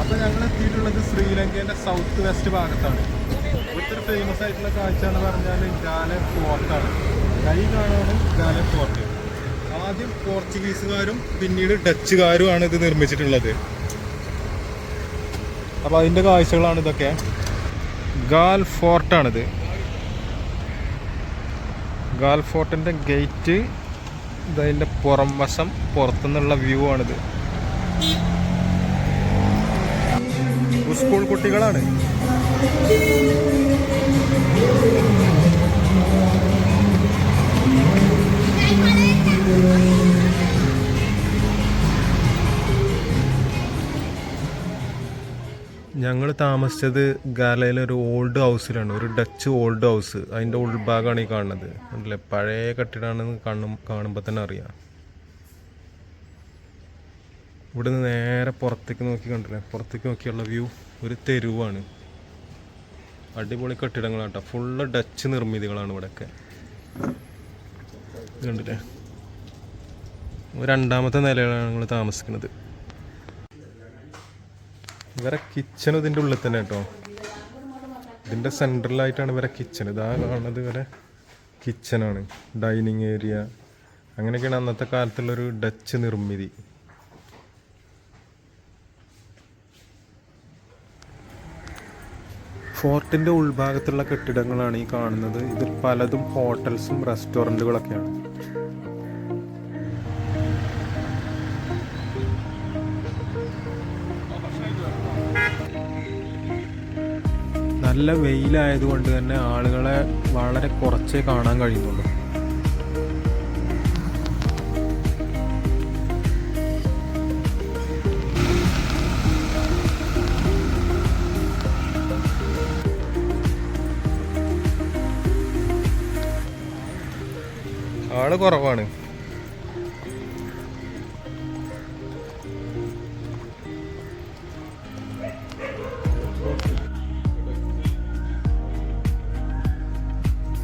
അപ്പോൾ ഞങ്ങൾ എത്തിയിട്ടുള്ളത് ശ്രീലങ്കേൻ്റെ സൗത്ത് വെസ്റ്റ് ഭാഗത്താണ്. ഇവിടുത്തെ ഒരു ഫേമസ് ആയിട്ടുള്ള കാഴ്ച എന്ന് പറഞ്ഞാൽ ഗാലെ ഫോർട്ടാണ്. കൈ കാണാനും ഗാലെ ഫോർട്ട്. ആദ്യം പോർച്ചുഗീസുകാരും പിന്നീട് ഡച്ചുകാരുമാണ് ഇത് നിർമ്മിച്ചിട്ടുള്ളത്. അപ്പോൾ അതിൻ്റെ കാഴ്ചകളാണ് ഇതൊക്കെ. ഗാൽ ഫോർട്ടാണിത്. ഗാൽ ഫോർട്ടിൻ്റെ ഗേറ്റ് ഇതതിൻ്റെ പുറം വശം, പുറത്തുനിന്നുള്ള വ്യൂ ആണിത്. സ്കൂൾ കുട്ടികളാണ്. ഞങ്ങൾ താമസിച്ചത് ഗാലയിലെ ഒരു ഓൾഡ് ഹൗസിലാണ്, ഒരു ഡച്ച് ഓൾഡ് ഹൗസ്. അതിൻ്റെ ഉൾഭാഗമാണ് ഈ കാണുന്നത്. അല്ലേ, പഴയ കെട്ടിടമാണെന്ന് കാണുമ്പോൾ തന്നെ അറിയാം. ഇവിടെ നിന്ന് നേരെ പുറത്തേക്ക് നോക്കി കണ്ടില്ലേ, പുറത്തേക്ക് നോക്കിയുള്ള വ്യൂ ഒരു തെരുവാണ്. അടിപൊളി കെട്ടിടങ്ങളാണ് കേട്ടോ. ഫുള്ള് ഡച്ച് നിർമ്മിതികളാണ് ഇവിടെയൊക്കെ. കണ്ടില്ലേ, രണ്ടാമത്തെ നിലയിലാണ് ഞങ്ങൾ താമസിക്കുന്നത്. ഇവരെ കിച്ചൺ ഇതിൻ്റെ ഉള്ളിൽ തന്നെ കേട്ടോ. ഇതിൻ്റെ സെൻട്രലായിട്ടാണ് ഇവരെ കിച്ചൺ. ഇതാ കാണുന്നത് ഇവരെ കിച്ചണാണ്, ഡൈനിങ് ഏരിയ. അങ്ങനെയൊക്കെയാണ് അന്നത്തെ കാലത്തുള്ളൊരു ഡച്ച് നിർമ്മിതി. ഫോർട്ടിൻ്റെ ഉൾഭാഗത്തുള്ള കെട്ടിടങ്ങളാണ് ഈ കാണുന്നത്. ഇതിൽ പലതും ഹോട്ടൽസും റെസ്റ്റോറൻറ്റുകളൊക്കെയാണ്. നല്ല വെയിലായതുകൊണ്ട് തന്നെ ആളുകളെ വളരെ കുറച്ചേ കാണാൻ കഴിയുന്നുള്ളൂ. ആള് കുറവാണ്.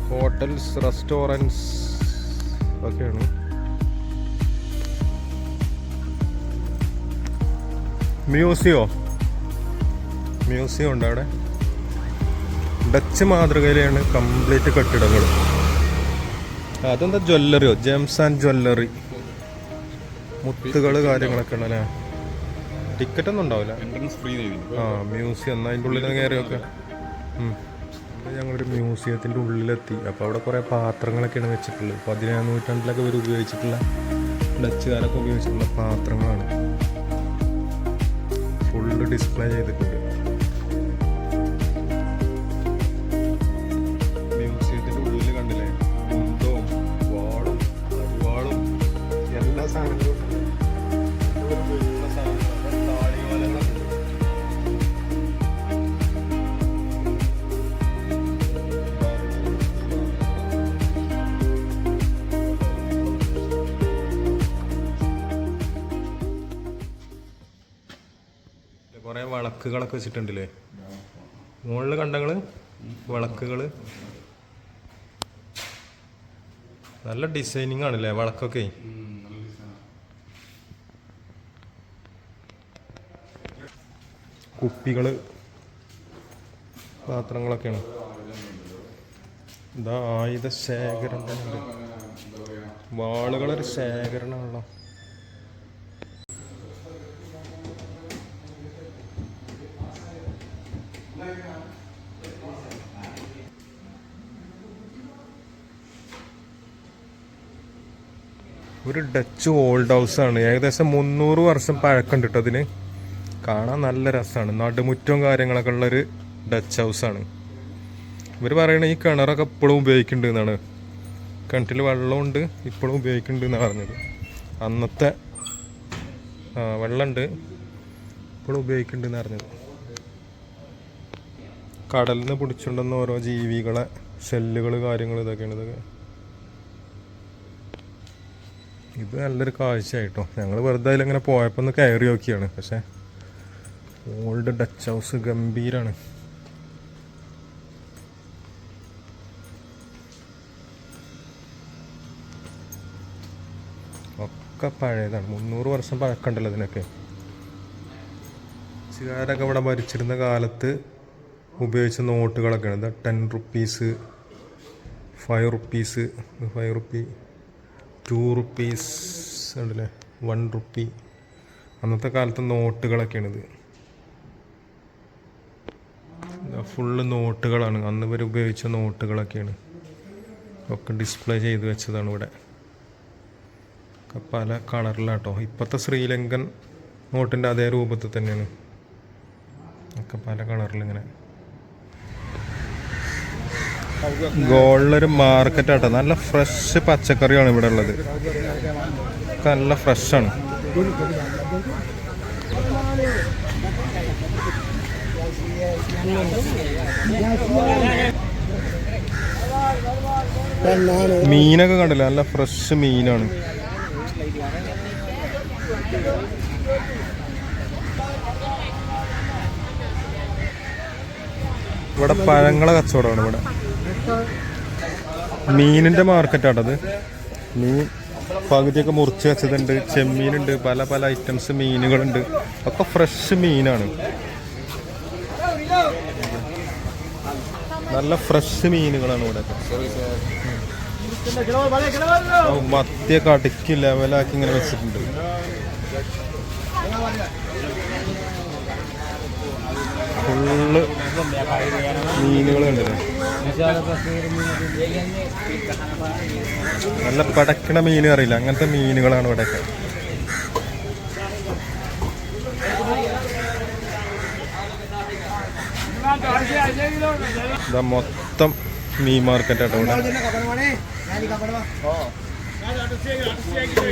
ഹോട്ടൽസ്, റെസ്റ്റോറൻറ്റ്സ് ഒക്കെയാണ്. മ്യൂസിയം ഉണ്ട് അവിടെ. ഡച്ച് മാതൃകയിലാണ് കംപ്ലീറ്റ് കെട്ടിടങ്ങൾ. അതെന്താ ജ്വല്ലറിയോ, ജെംസ് ആൻഡ് ജ്വല്ലറി, മുത്തുകൾ കാര്യങ്ങളൊക്കെ ഉണ്ടല്ലേ. ടിക്കറ്റ് ഒന്നും ഉണ്ടാവില്ല. മ്യൂസിയം എന്നാൽ അതിൻ്റെ ഉള്ളിൽ കയറിയൊക്കെ. ഞങ്ങളൊരു മ്യൂസിയത്തിൻ്റെ ഉള്ളിലെത്തി. അപ്പോൾ അവിടെ കുറേ പാത്രങ്ങളൊക്കെയാണ് വെച്ചിട്ടുള്ളത്. 15ാം നൂറ്റാണ്ടിലൊക്കെ ഇവർ ഉപയോഗിച്ചിട്ടുള്ള, ഡച്ചുകാരൊക്കെ ഉപയോഗിച്ചിട്ടുള്ള പാത്രങ്ങളാണ് ഫുള്ള് ഡിസ്പ്ലേ ചെയ്തിട്ടുണ്ട്. മ്യൂസിയത്തിൻ്റെ ഉള്ളിൽ കണ്ടില്ലേ, കുന്തവും വാളും അരിവാളും എല്ലാ സാധനങ്ങളും ഉപയോഗിക്കുന്ന സാധനങ്ങളാണ്. താളികാലങ്ങളൊക്കെ കുറേ വിളക്കുകളൊക്കെ വെച്ചിട്ടുണ്ടല്ലേ മുകളിൽ കണ്ടങ്ങള്. വിളക്കുകൾ നല്ല ഡിസൈനിങ് ആണല്ലേ വിളക്കൊക്കെ. കുപ്പികള്, പാത്രങ്ങളൊക്കെയാണ്. ഇതാ ആയുധ ശേഖരം തന്നെ. വാളുകളൊരു ശേഖരണമാണല്ലോ. ഒരു ഡച്ച് ഓൾഡ് ഹൗസാണ്. ഏകദേശം 300 വർഷം പഴക്കമുണ്ട് കേട്ടോ അതിന്. കാണാൻ നല്ല രസമാണ്. നടുമുറ്റവും കാര്യങ്ങളൊക്കെ ഉള്ളൊരു ഡച്ച് ഹൗസാണ്. ഇവർ പറയണ ഈ കിണറൊക്കെ ഇപ്പോഴും ഉപയോഗിക്കുന്നുണ്ട് എന്നാണ്. കിണറ്റിൽ വെള്ളമുണ്ട്, ഇപ്പോഴും ഉപയോഗിക്കുന്നുണ്ട് എന്നാണ് പറഞ്ഞത്. അന്നത്തെ വെള്ളമുണ്ട്, ഇപ്പോഴും ഉപയോഗിക്കുന്നുണ്ട് എന്ന് പറഞ്ഞത്. കടലിൽ നിന്ന് പിടിച്ചുകൊണ്ടുവന്ന ഓരോ ജീവികളെ ഷെല്ലുകൾ കാര്യങ്ങൾ ഇതൊക്കെയാണ്. ഇതൊക്കെ ഇത് നല്ലൊരു കാഴ്ചയായിട്ടോ. ഞങ്ങൾ വെറുതെ അതിലിങ്ങനെ പോയപ്പോൾ ഒന്ന് കയറി നോക്കിയാണ്. പക്ഷേ ഓൾഡ് ഡച്ച് ഹൗസ് ഗംഭീരാണ്. ഒക്കെ പഴയതാണ്. 300 വർഷം പഴക്കമുണ്ടല്ലോ ഇതിനൊക്കെ. ബ്രിട്ടീഷുകാരൊക്കെ ഇവിടെ ഭരിച്ചിരുന്ന കാലത്ത് ഉപയോഗിച്ച നോട്ടുകളൊക്കെയാണ് ഇത്. 10 റുപ്പീസ്, 5 റുപ്പീസ്, 5 റുപ്പി, 2 റുപ്പീസ് ഉണ്ടല്ലേ, 1 റുപ്പി. അന്നത്തെ കാലത്തെ നോട്ടുകളൊക്കെയാണിത്. ഫുള്ള് നോട്ടുകളാണ്, അന്ന് ഇവർ ഉപയോഗിച്ച നോട്ടുകളൊക്കെയാണ്. ഒക്കെ ഡിസ്പ്ലേ ചെയ്ത് വെച്ചതാണ് ഇവിടെ. ഒക്കെ പല കളറിലാട്ടോ. ഇപ്പോഴത്തെ ശ്രീലങ്കൻ നോട്ടിൻ്റെ അതേ രൂപത്തിൽ തന്നെയാണ്. ഒക്കെ പല കളറിലിങ്ങനെ. ഗോൾഡൊരു മാർക്കറ്റാട്ടോ. നല്ല ഫ്രഷ് പച്ചക്കറിയാണ് ഇവിടെ ഉള്ളത്. ഒക്കെ നല്ല ഫ്രഷാണ്. മീനൊക്കെ കണ്ടില്ല, നല്ല ഫ്രഷ് മീനാണ്. ഇവിടെ പഴങ്ങളെ കച്ചവടമാണ്. ഇവിടെ മീനിന്റെ മാർക്കറ്റാട്ടത്. മീൻ പകുതിയൊക്കെ മുറിച്ച് വെച്ചതുണ്ട്, ചെമ്മീനുണ്ട്, പല പല ഐറ്റംസ് മീനുകളുണ്ട്. ഒക്കെ ഫ്രഷ് മീനാണ്, നല്ല ഫ്രഷ് മീനുകളാണ് ഇവിടെ. മത്തിയൊക്കെ അടുക്കി ലെവലാക്കി ഇങ്ങനെ വെച്ചിട്ടുണ്ട്. ഫുള്ള് മീനുകളുണ്ടല്ലേ, നല്ല പടക്കണ മീൻ അറിയില്ല, അങ്ങനത്തെ മീനുകളാണ് ഇവിടെയൊക്കെ. ഇതാ മൊത്തം മീൻ മാർക്കറ്റാട്ടോ ഇവിടെ.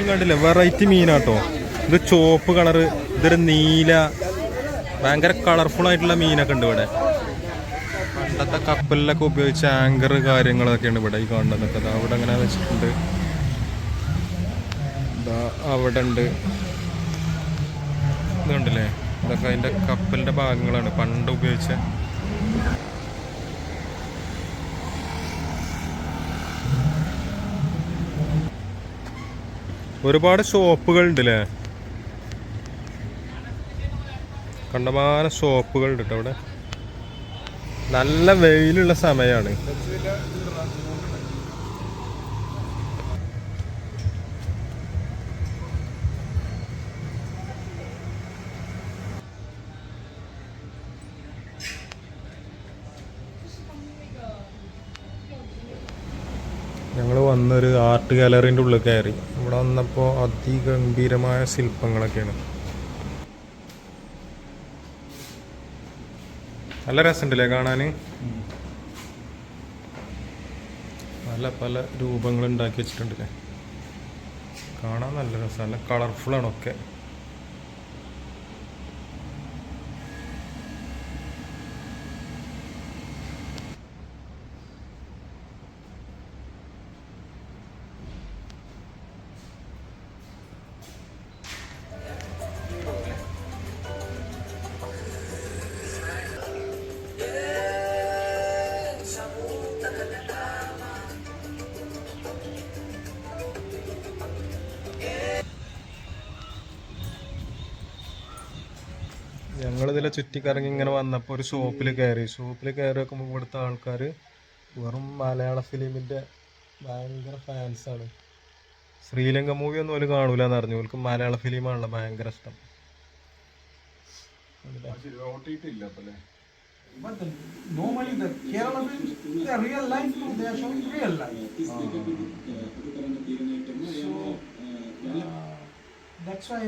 കണ്ടില്ലേ, വെറൈറ്റി മീനാട്ടോ. ഇത് ചുവപ്പ് കളറ്, ഇതൊരു നീല, ഭയങ്കര കളർഫുൾ ആയിട്ടുള്ള മീനൊക്കെ ഉണ്ട് ഇവിടെ. പണ്ടത്തെ കപ്പലിലൊക്കെ ഉപയോഗിച്ച ആങ്കർ കാര്യങ്ങളൊക്കെയാണ് ഇവിടെ ഈ കാണുന്നതൊക്കെ. അവിടെ അങ്ങനെ വെച്ചിട്ടുണ്ട്. അവിടെ ഉണ്ട്, ഇത് കണ്ടില്ലേ, ഇതൊക്കെ അതിൻ്റെ കപ്പലിൻ്റെ ഭാഗങ്ങളാണ് പണ്ട് ഉപയോഗിച്ച. ഒരുപാട് ഷോപ്പുകൾ ഉണ്ട് അല്ലേ, കണ്ടമാന ഷോപ്പുകൾ ഉണ്ട് കേട്ടോ അവിടെ. നല്ല വെയിലുള്ള സമയമാണ്. ഞങ്ങൾ വന്നൊരു ആർട്ട് ഗാലറിൻ്റെ ഉള്ളിൽ കയറി. ഇവിടെ വന്നപ്പോൾ അതിഗംഭീരമായ ശില്പങ്ങളൊക്കെയാണ്. നല്ല രസമുണ്ടല്ലേ കാണാൻ. പല പല രൂപങ്ങൾ ഉണ്ടാക്കി വെച്ചിട്ടുണ്ടല്ലേ, കാണാൻ നല്ല രസം. നല്ല കളർഫുള്ളാണൊക്കെ. ഞങ്ങളിതിലെ ചുറ്റിക്കറങ്ങി ഇങ്ങനെ വന്നപ്പോൾ ഒരു ഷോപ്പിൽ കയറി നോക്കുമ്പോൾ ഇവിടുത്തെ ആൾക്കാർ വെറും മലയാള ഫിലിമിൻ്റെ ഭയങ്കര ഫാൻസാണ്. ശ്രീലങ്ക മൂവി ഒന്നും അവർ കാണൂല എന്ന് അറിഞ്ഞു. അവർക്ക് മലയാള ഫിലിമാണല്ലോ ഭയങ്കര ഇഷ്ടം. Normally the Kerala films, they are real life, they are showing real life. So that's why,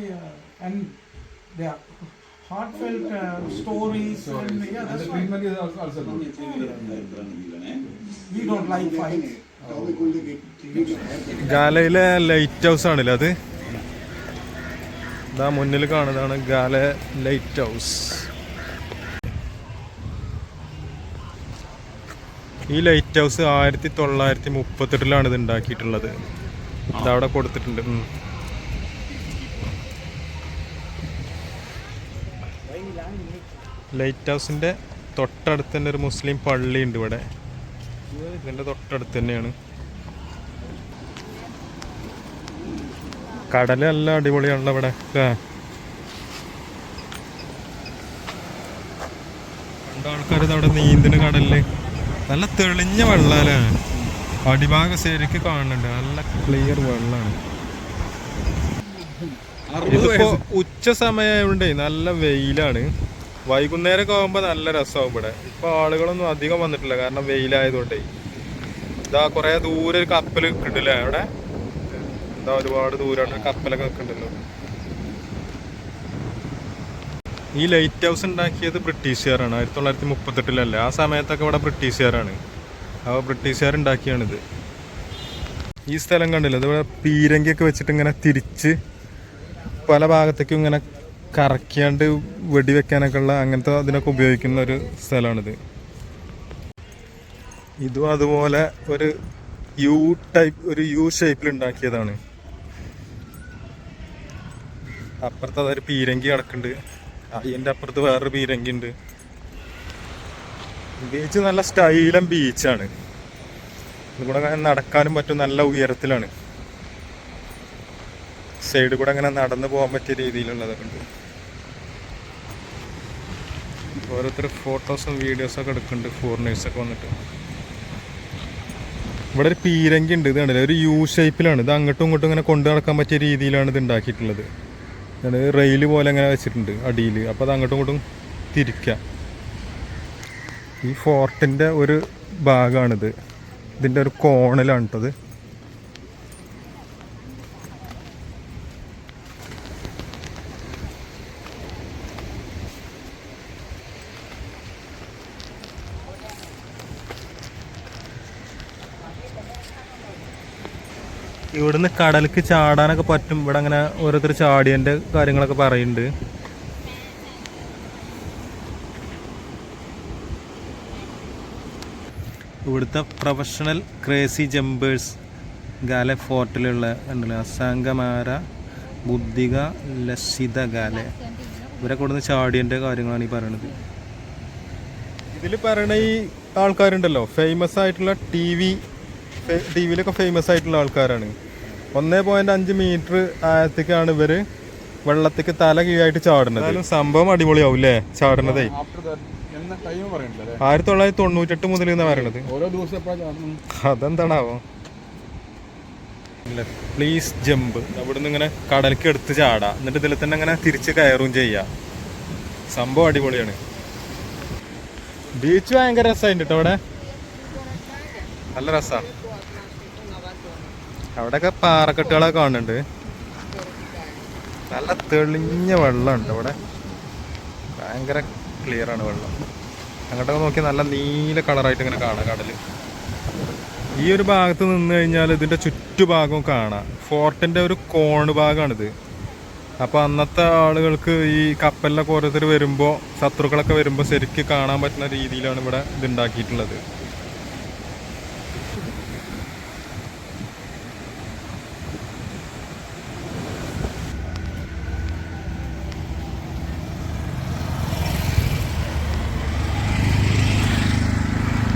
and they are heartfelt stories, and yeah, that's why. Also we don't like fights. ഗാലയിലെ light house ആണല്ലേ അത്. ഇതാ മുന്നിൽ കാണുന്നതാണ് Galle light house. ഈ light house 1938 ഇത് ഉണ്ടാക്കിയിട്ടുള്ളത്. ഇതവിടെ കൊടുത്തിട്ടുണ്ട്. ലൈറ്റ് ഹൗസിൻ്റെ തൊട്ടടുത്ത് തന്നെ ഒരു മുസ്ലിം പള്ളി ഉണ്ട് ഇവിടെ. ഇതിൻ്റെ തൊട്ടടുത്ത് തന്നെയാണ്. കടൽ നല്ല അടിപൊളിയാണല്ലോ ഇവിടെ. ആൾക്കാർ അവിടെ നീന്തിന് കടലില് നല്ല തെളിഞ്ഞ വെള്ളാലേ. അടിഭാഗം ശരിക്ക് കാണുന്നുണ്ട്, നല്ല ക്ലിയർ വെള്ളാണ്. ഇതിപ്പോ ഉച്ച സമയമായോണ്ടേ നല്ല വെയിലാണ്. വൈകുന്നേരം ഒക്കെ ആകുമ്പോ നല്ല രസമാവും ഇവിടെ. ഇപ്പൊ ആളുകളൊന്നും അധികം വന്നിട്ടില്ല, കാരണം വെയിലായതുകൊണ്ടേ. ഇതാ കൊറേ ദൂരെ ഒരു കപ്പൽ കിട്ടില്ലേ അവിടെ, എന്താ ഒരുപാട് ദൂരമാണ് കപ്പലൊക്കെ നിൽക്കണ്ടല്ലോ. ഈ ലൈറ്റ് ഹൗസ് ഉണ്ടാക്കിയത് ബ്രിട്ടീഷുകാരാണ്. 1938 ആ സമയത്തൊക്കെ ഇവിടെ ബ്രിട്ടീഷുകാരാണ്. അപ്പോൾ ബ്രിട്ടീഷുകാർ ഉണ്ടാക്കിയാണിത്. ഈ സ്ഥലം കണ്ടില്ല, ഇതിവിടെ പീരങ്കിയൊക്കെ വെച്ചിട്ട് ഇങ്ങനെ തിരിച്ച് പല ഭാഗത്തേക്കും ഇങ്ങനെ കറക്കിയാണ്ട് വെടിവെക്കാനൊക്കെ ഉള്ള അങ്ങനത്തെ അതിനൊക്കെ ഉപയോഗിക്കുന്ന ഒരു സ്ഥലമാണിത്. ഇതും അതുപോലെ ഒരു യു ഷേപ്പിൽ ഉണ്ടാക്കിയതാണ്. അപ്പുറത്ത് അതൊരു പീരങ്കി കിടക്കുന്നുണ്ട്, അതിൻ്റെ അപ്പുറത്ത് വേറൊരു പീരങ്കി ഉണ്ട്. ബീച്ച് നല്ല സ്റ്റൈലൻ ബീച്ചാണ്. ഇതിലൂടെ അങ്ങനെ നടക്കാനും പറ്റും, നല്ല ഉയരത്തിലാണ്. സൈഡിൽ കൂടെ അങ്ങനെ നടന്നു പോകാൻ പറ്റിയ രീതിയിലുള്ളതൊക്കെ ഉണ്ട്. ഓരോരുത്തർ ഫോട്ടോസും വീഡിയോസൊക്കെ എടുക്കുന്നുണ്ട്, ഫോറിനേഴ്സൊക്കെ വന്നിട്ട്. ഇവിടെ ഒരു പീരങ്കി ഉണ്ട്, ഇത് കണ്ടില്ല, ഒരു യു ഷേപ്പിലാണ്. ഇത് അങ്ങോട്ടും ഇങ്ങോട്ടും ഇങ്ങനെ കൊണ്ടു നടക്കാൻ പറ്റിയ രീതിയിലാണ് ഇത് ഉണ്ടാക്കിയിട്ടുള്ളത്. റെയിൽ പോലെ അങ്ങനെ വെച്ചിട്ടുണ്ട് അടിയിൽ, അപ്പോൾ അത് അങ്ങോട്ടും ഇങ്ങോട്ടും തിരിക്കാം. ഈ ഫോർട്ടിൻ്റെ ഒരു ഭാഗമാണിത്, ഇതിൻ്റെ ഒരു കോണിലാണ് കേട്ടത്. ഇവിടുന്ന് കടലിക്ക് ചാടാനൊക്കെ പറ്റും. ഇവിടെ അങ്ങനെ ഓരോരുത്തർ ചാടിയതിൻ്റെ കാര്യങ്ങളൊക്കെ പറയുന്നുണ്ട്. ഇവിടുത്തെ പ്രൊഫഷണൽ ക്രേസി ജമ്പേഴ്സ് ഗാലെ ഫോർട്ടിലുള്ള ഉണ്ടല്ലോ, അസാംഗമാര ബുദ്ധിക ലസിത ഗാലെ, ഇവരൊക്കെ ഇവിടുന്ന് ചാടിയതിൻ്റെ കാര്യങ്ങളാണ് ഈ പറയണത്. ഇതിൽ പറയണ ഈ ആൾക്കാരുണ്ടല്ലോ, ഫേമസ് ആയിട്ടുള്ള ടിവിയിലൊക്കെ ഫേമസ് ആയിട്ടുള്ള ആൾക്കാരാണ്. 1.5 മീറ്റർ ആഴത്തേക്കാണ് ഇവര് വെള്ളത്തേക്ക് തല കീഴായിട്ട് ചാടുന്നത്. സംഭവം അടിപൊളിയാവും അല്ലേ ചാടുന്നതേ. 1998 മുതൽ എന്നാ പറയണത്. അതെന്താണാവോ. പ്ലീസ് ജമ്പ്, അവിടുന്ന് ഇങ്ങനെ കടലിക്ക് എടുത്ത് ചാടാം, എന്നിട്ട് ഇതിൽ തന്നെ അങ്ങനെ തിരിച്ച് കയറും ചെയ്യാം. സംഭവം അടിപൊളിയാണ്. ബീച്ച് ഭയങ്കര രസമായിട്ട് കേട്ടോ, അവിടെ നല്ല രസമാണ്. അവിടെയൊക്കെ പാറക്കെട്ടുകളൊക്കെ കാണുന്നുണ്ട്, നല്ല തെളിഞ്ഞ വെള്ളമുണ്ട് അവിടെ, ഭയങ്കര ക്ലിയറാണ് വെള്ളം. അങ്ങോട്ടൊക്കെ നോക്കി നല്ല നീല കളറായിട്ട് ഇങ്ങനെ കാണാം കടല്. ഈ ഒരു ഭാഗത്ത് നിന്ന് കഴിഞ്ഞാൽ ഇതിൻ്റെ ചുറ്റുഭാഗവും കാണാം. ഫോർട്ടിൻ്റെ ഒരു കോണ് ഭാഗമാണിത്. അപ്പോൾ അന്നത്തെ ആളുകൾക്ക് ഈ കപ്പലിലൊക്കെ ഓരോരുത്തർ വരുമ്പോൾ, ശത്രുക്കളൊക്കെ വരുമ്പോൾ ശരിക്കും കാണാൻ പറ്റുന്ന രീതിയിലാണ് ഇവിടെ ഇതുണ്ടാക്കിയിട്ടുള്ളത്.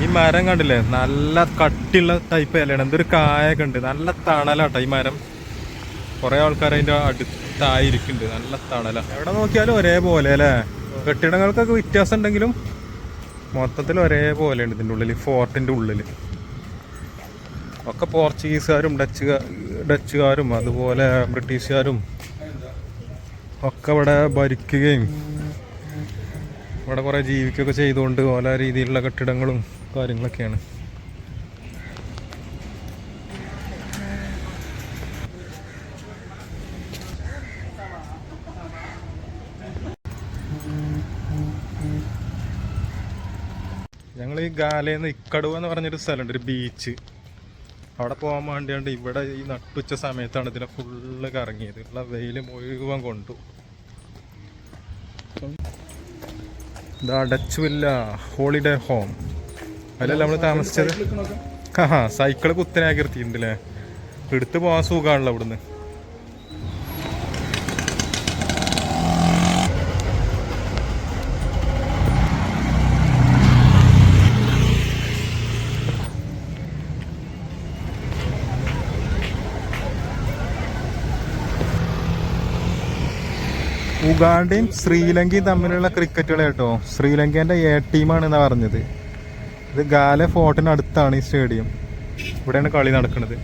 ഈ മരം കണ്ടില്ലേ, നല്ല കട്ടിയുള്ള ടൈപ്പ് ഇലയാണ്. എന്തൊരു കായൊക്കെ ഉണ്ട്, നല്ല തണലാട്ടോ ഈ മരം. കുറേ ആൾക്കാർ അതിൻ്റെ അടുത്തായിരിക്കുന്നുണ്ട്, നല്ല തണല. എവിടെ നോക്കിയാലും ഒരേപോലെ അല്ലേ. കെട്ടിടങ്ങൾക്കൊക്കെ വ്യത്യാസം ഉണ്ടെങ്കിലും മൊത്തത്തിൽ ഒരേപോലെയുണ്ട് ഇതിൻ്റെ ഉള്ളിൽ. ഫോർട്ടിൻ്റെ ഉള്ളിൽ ഒക്കെ പോർച്ചുഗീസുകാരും ഡച്ചുകാരും അതുപോലെ ബ്രിട്ടീഷുകാരും ഒക്കെ ഇവിടെ ഭരിക്കുകയും ഇവിടെ കുറേ ജീവിക്കുകയൊക്കെ ചെയ്തുകൊണ്ട് പല രീതിയിലുള്ള കെട്ടിടങ്ങളും കാര്യങ്ങളൊക്കെയാണ്. ഞങ്ങൾ ഈ ഗാലേന്ന് ഇക്കടുവ എന്ന് പറഞ്ഞൊരു സ്ഥലമുണ്ട്, ഒരു ബീച്ച്. അവിടെ പോകാൻ വേണ്ടിയാണ്ട് ഇവിടെ ഈ നട്ടുച്ച സമയത്താണ് ഇതിനെ ഫുള്ള് കറങ്ങിയത്. ഉള്ള വെയിൽ മുഴുവൻ കൊണ്ടു. ഡച്ച് വില്ല ഹോളിഡേ ഹോം, അതിലല്ല നമ്മൾ താമസിച്ചത്. സൈക്കിള് കുത്തനാക്കി നിർത്തിയിട്ടുണ്ടല്ലേ, എടുത്ത് പോകാൻ സുഖമാണല്ലോ ഇവിടുന്ന്. ഉഗാണ്ടയും ശ്രീലങ്കയും തമ്മിലുള്ള ക്രിക്കറ്റ് കളി കേട്ടോ. ശ്രീലങ്കേൻ്റെ എ ടീമാണെന്നാണ് പറഞ്ഞത്. ഇത് ഗാലെ ഫോർട്ടിനടുത്താണ് ഈ സ്റ്റേഡിയം. ഇവിടെയാണ് കളി നടക്കുന്നത്.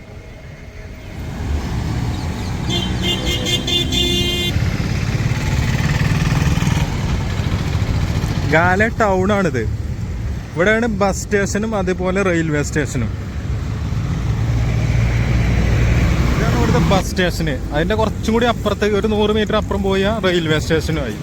ഗാലെ ടൗൺ ആണിത്. ഇവിടെയാണ് ബസ് സ്റ്റേഷനും അതുപോലെ റെയിൽവേ സ്റ്റേഷനും. ഇതാണ് ഇവിടുത്തെ ബസ് സ്റ്റേഷന്. അതിൻ്റെ കുറച്ചും കൂടി അപ്പുറത്തേക്ക് ഒരു 100 മീറ്റർ അപ്പുറം പോയാൽ റെയിൽവേ സ്റ്റേഷനുമായി.